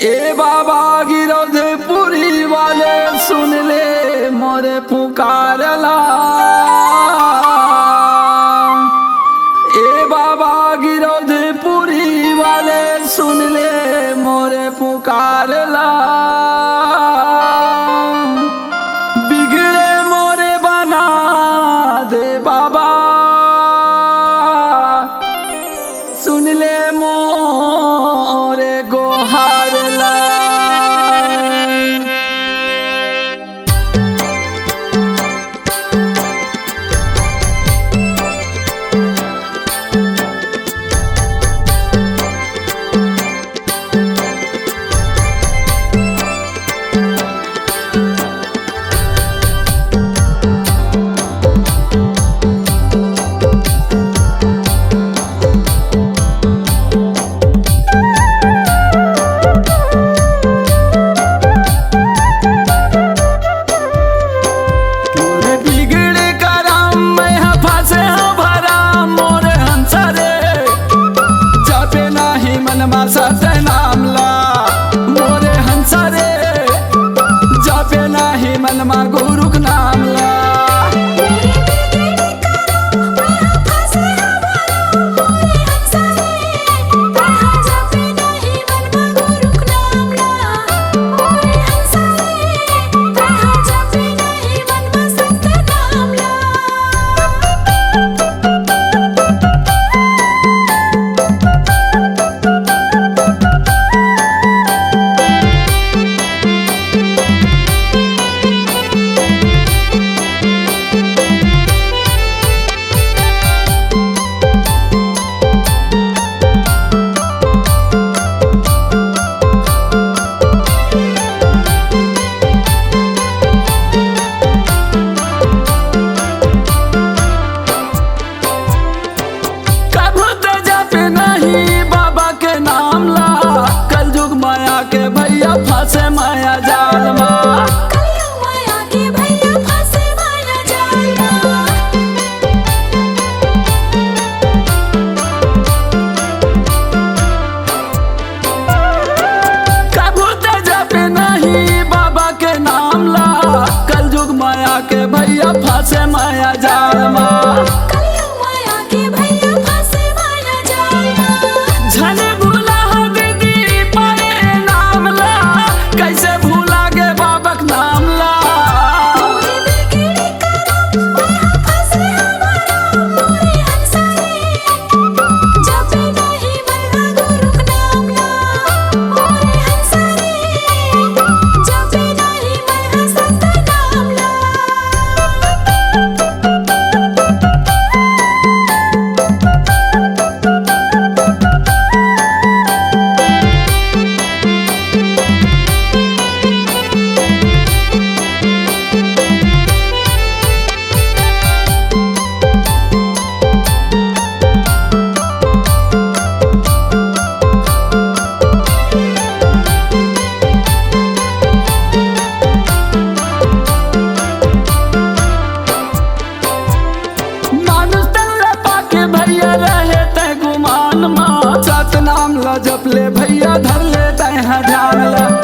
ए बाबा गिरधपुरी वाले सुन ले मोरे पुकारला। ए बाबा गिरधपुरी वाले सुन ले मोरे पुकारला। बिगड़े मोरे बना दे बाबा, सुन ले मोरे गोहारला। नामला मोरे हंसा रे जापे नाही मनमा गुरुक नामला। फांसे माया जाल माँ, माया के भैया फांसे माया जाल माँ। कबू जापे नहीं बाबा के नाम ला, कल युग माया के भैया फांसे माया जाल माँ। माया के भैया फांसे माया जाल माँ। झने भूला हो दीदी पाए नाम ला, कैसे भूला गे बाबक नाम ला। रहे ते गुमान माँ, सत नाम ला जप ले भैया धर ले ते ध्यान ला।